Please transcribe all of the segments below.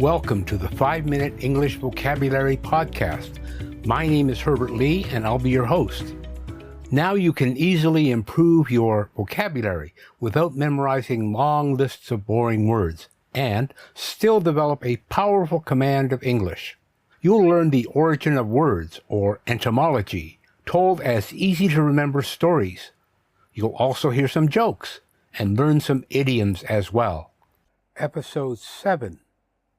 Welcome to the 5-Minute English Vocabulary Podcast. My name is Herbert Lee, and I'll be your host. Now you can easily improve your vocabulary without memorizing long lists of boring words, and still develop a powerful command of English. You'll learn the origin of words, or etymology, told as easy-to-remember stories. You'll also hear some jokes, and learn some idioms as well. Episode 7.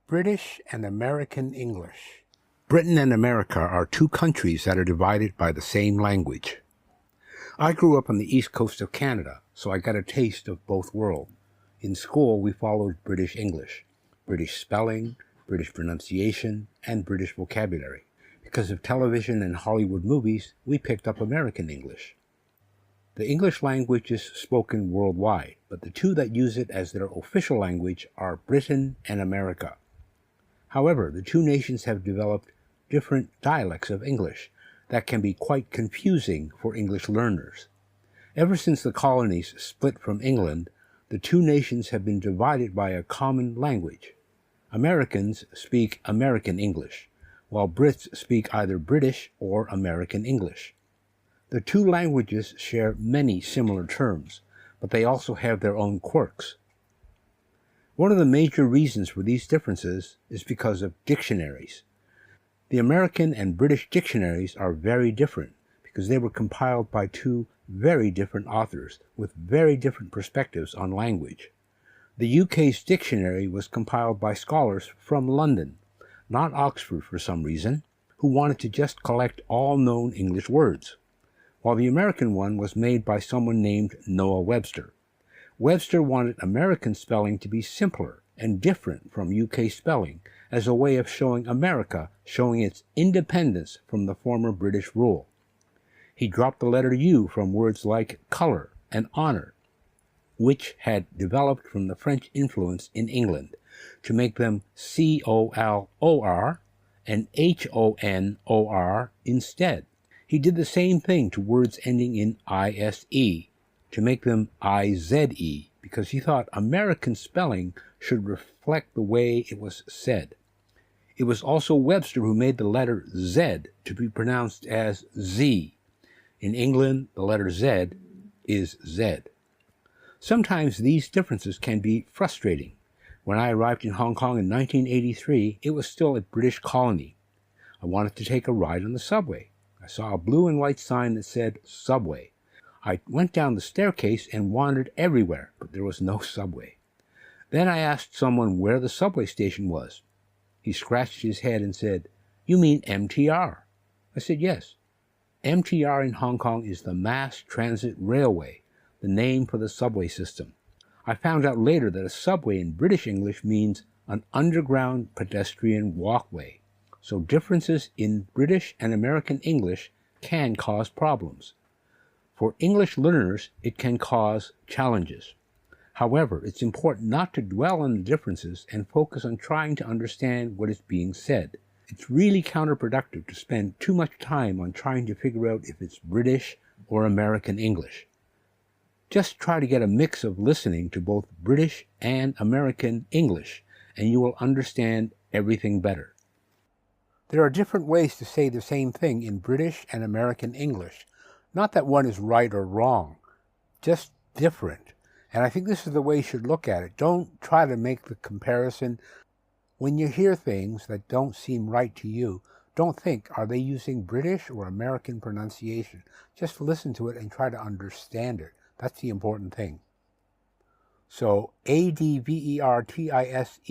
British and American English. Britain and America are two countries that are divided by the same language. I grew up on the east coast of Canada, so I got a taste of both worlds. In school, we followed British English, British spelling, British pronunciation, and British vocabulary. Because of television and Hollywood movies, we picked up American English. The English language is spoken worldwide, but the two that use it as their official language are Britain and America. However, the two nations have developed different dialects of English that can be quite confusing for English learners. Ever since the colonies split from England, the two nations have been divided by a common language. Americans speak American English, while Brits speak either British or American English. The two languages share many similar terms, but they also have their own quirks. One of the major reasons for these differences is because of dictionaries. The American and British dictionaries are very different because they were compiled by two very different authors with very different perspectives on language. The UK's dictionary was compiled by scholars from London, not Oxford for some reason, who wanted to just collect all known English words, while the American one was made by someone named Noah Webster. Webster wanted American spelling to be simpler and different from UK spelling as a way of showing America showing its independence from the former British rule. He dropped the letter U from words like color and honor, which had developed from the French influence in England, to make them C-O-L-O-R and H-O-N-O-R instead. He did the same thing to words ending in I-S-E, to make them I-Z-E, because he thought American spelling should reflect the way it was said. It was also Webster who made the letter Z to be pronounced as Z. In England, the letter Z is Z. Sometimes these differences can be frustrating. When I arrived in Hong Kong in 1983, it was still a British colony. I wanted to take a ride on the subway. I saw a blue and white sign that said Subway. I went down the staircase and wandered everywhere, but there was no subway. Then I asked someone where the subway station was. He scratched his head and said, "You mean MTR?" I said, "Yes. MTR in Hong Kong is the Mass Transit Railway, the name for the subway system." I found out later that a subway in British English means an underground pedestrian walkway. So differences in British and American English can cause problems. For English learners, it can cause challenges. However, it's important not to dwell on the differences and focus on trying to understand what is being said. It's really counterproductive to spend too much time on trying to figure out if it's British or American English. Just try to get a mix of listening to both British and American English, and you will understand everything better. There are different ways to say the same thing in British and American English. Not that one is right or wrong, just different. And I think this is the way you should look at it. Don't try to make the comparison. When you hear things that don't seem right to you, don't think, are they using British or American pronunciation? Just listen to it and try to understand it. That's the important thing. So, advertisement.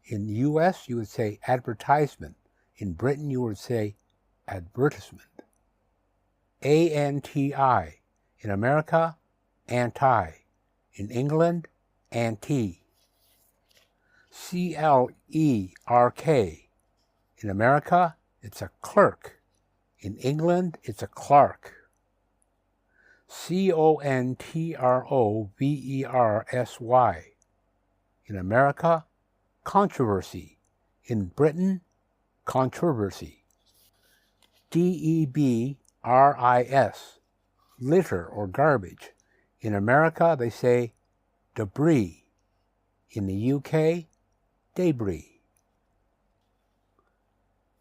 In the U.S., you would say advertisement. In Britain, you would say advertisement. ANTI. In America, anti. In England, anti. CLERK. In America, it's a clerk. In England, it's a clerk. CONTROVERSY. In America, controversy. In Britain, controversy. DEBRIS. Litter or garbage. In America, they say debris. In the UK, debris.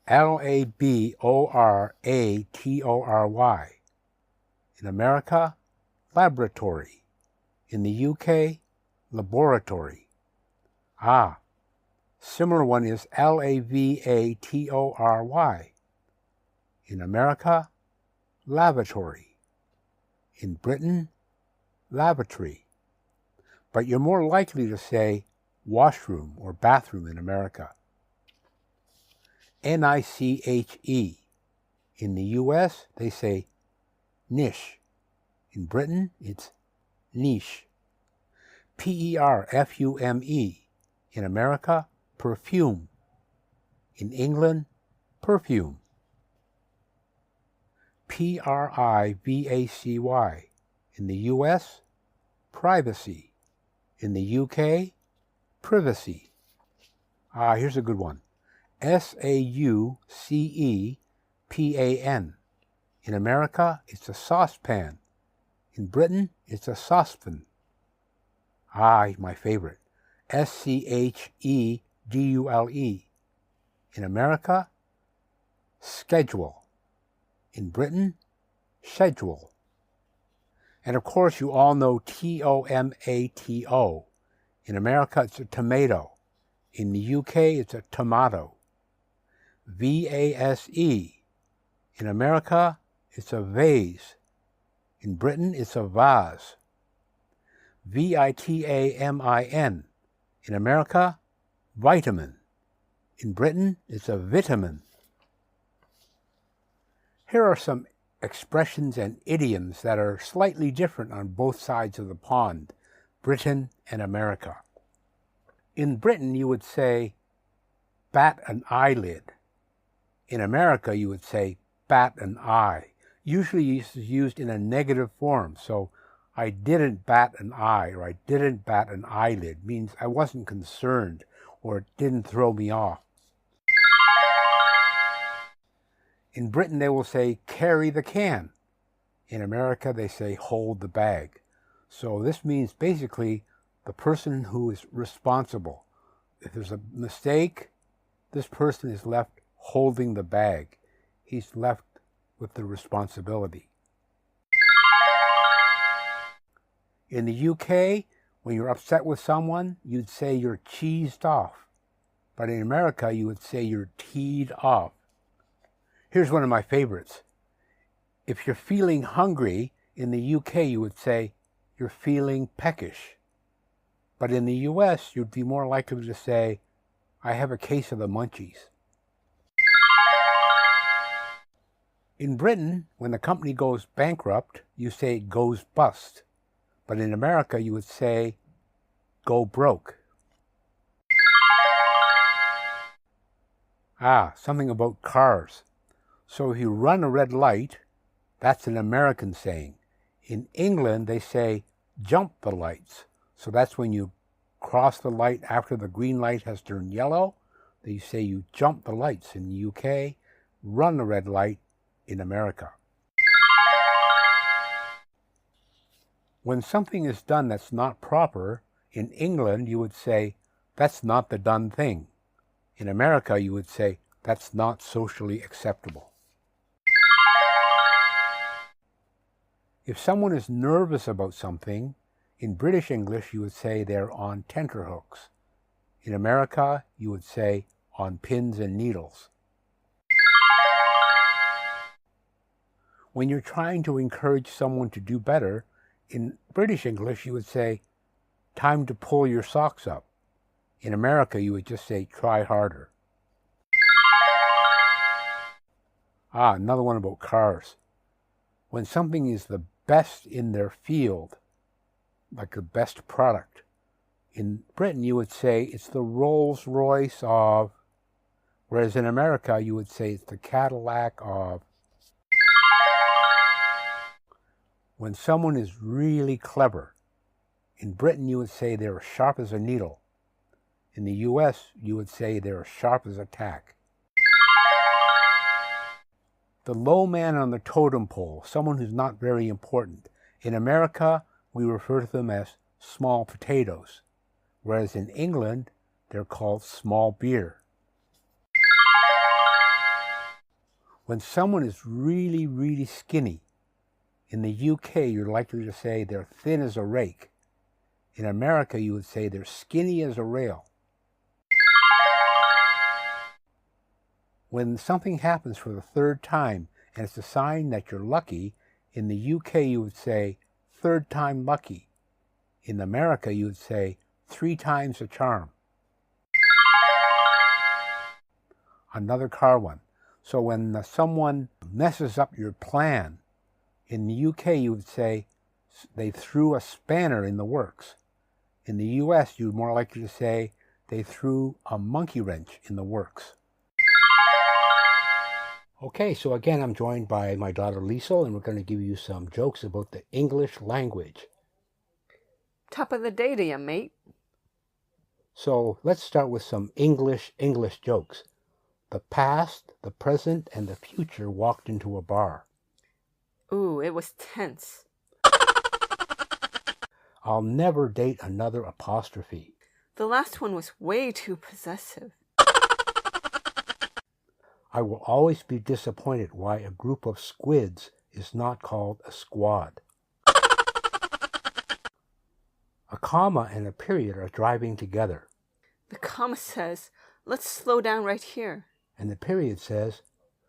laboratory. In America, laboratory. In the UK, laboratory. Similar one is lavatory. In America, lavatory. In Britain, lavatory. But you're more likely to say washroom or bathroom in America. niche. In the US, they say niche. In Britain, it's niche. perfume. In America, perfume. In England, perfume. privacy. In the US, privacy. In the UK, privacy. Here's a good one. saucepan. In America, it's a saucepan. In Britain, it's a saucepan. My favorite. schedule. In America, schedule. In Britain, schedule. And of course, you all know tomato. In America, it's a tomato. In the UK, it's a tomato. vase. In America, it's a vase. In Britain, it's a vase. vitamin. In America, vitamin. In Britain, it's a vitamin. Here are some expressions and idioms that are slightly different on both sides of the pond, Britain and America. In Britain, you would say, bat an eyelid. In America, you would say, bat an eye. Usually it's used in a negative form, so I didn't bat an eye or I didn't bat an eyelid means I wasn't concerned or it didn't throw me off. In Britain, they will say, carry the can. In America, they say, hold the bag. So this means basically the person who is responsible. If there's a mistake, this person is left holding the bag. He's left with the responsibility. In the UK, when you're upset with someone, you'd say you're cheesed off. But in America, you would say you're teed off. Here's one of my favorites. If you're feeling hungry, in the UK, you would say you're feeling peckish. But in the US, you'd be more likely to say, I have a case of the munchies. In Britain, when the company goes bankrupt, you say it goes bust. But in America, you would say, go broke. Something about cars. So if you run a red light, that's an American saying. In England, they say, jump the lights. So that's when you cross the light after the green light has turned yellow. They say you jump the lights in the UK, run the red light in America. When something is done that's not proper, in England, you would say, that's not the done thing. In America, you would say, that's not socially acceptable. If someone is nervous about something, in British English, you would say they're on tenterhooks. In America, you would say on pins and needles. When you're trying to encourage someone to do better, in British English, you would say, time to pull your socks up. In America, you would just say, try harder. Another one about cars. When something is the best in their field, like the best product, in Britain, you would say it's the Rolls Royce of, whereas in America, you would say it's the Cadillac of. When someone is really clever, in Britain, you would say they're sharp as a needle. In the US, you would say they're sharp as a tack. The low man on the totem pole, someone who's not very important. In America, we refer to them as small potatoes, whereas in England, they're called small beer. When someone is really, really skinny, in the UK, you're likely to say they're thin as a rake. In America, you would say they're skinny as a rail. When something happens for the third time and it's a sign that you're lucky, in the UK, you would say third time lucky. In America, you would say 3 times a charm. Another car one. So when someone messes up your plan, in the UK, you would say they threw a spanner in the works. In the US, you'd more likely to say they threw a monkey wrench in the works. Okay, so again, I'm joined by my daughter Liesel, and we're going to give you some jokes about the English language. Top of the day to you, mate. So let's start with some English jokes. The past, the present, and the future walked into a bar. Ooh, it was tense. I'll never date another apostrophe. The last one was way too possessive. I will always be disappointed why a group of squids is not called a squad. A comma and a period are driving together. The comma says, let's slow down right here. And the period says,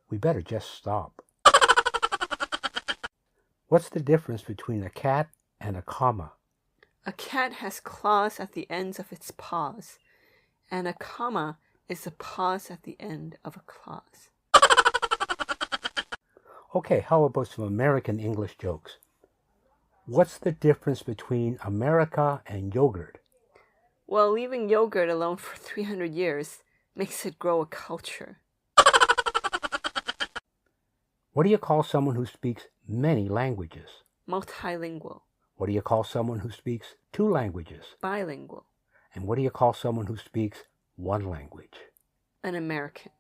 we better just stop. What's the difference between a cat and a comma? A cat has claws at the ends of its paws, and a comma is a pause at the end of a clause. Okay, how about some American English jokes? What's the difference between America and yogurt? Well, leaving yogurt alone for 300 years makes it grow a culture. What do you call someone who speaks many languages? Multilingual. What do you call someone who speaks 2 languages? Bilingual. And what do you call someone who speaks 1 language? An American.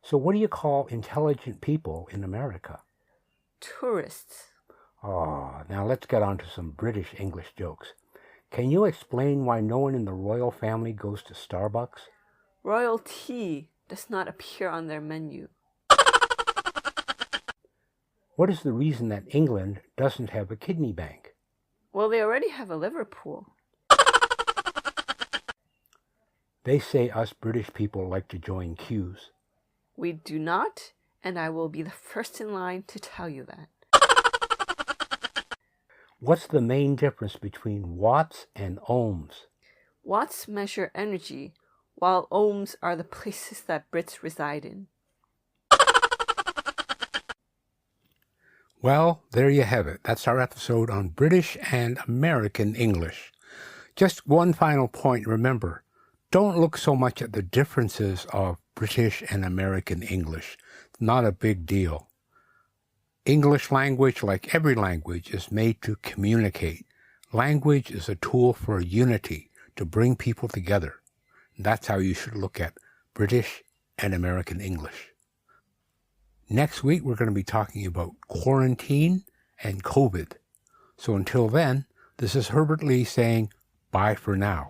So what do you call intelligent people in America? Tourists. Oh, now let's get on to some British English jokes. Can you explain why no one in the royal family goes to Starbucks? Royal tea does not appear on their menu. What is the reason that England doesn't have a kidney bank? Well, they already have a Liverpool. They say us British people like to join queues. We do not, and I will be the first in line to tell you that. What's the main difference between watts and ohms? Watts measure energy, while ohms are the places that Brits reside in. Well, there you have it. That's our episode on British and American English. Just one final point, remember, don't look so much at the differences of British and American English. It's not a big deal. English language, like every language, is made to communicate. Language is a tool for unity, to bring people together. That's how you should look at British and American English. Next week, we're going to be talking about quarantine and COVID. So until then, this is Herbert Lee saying bye for now.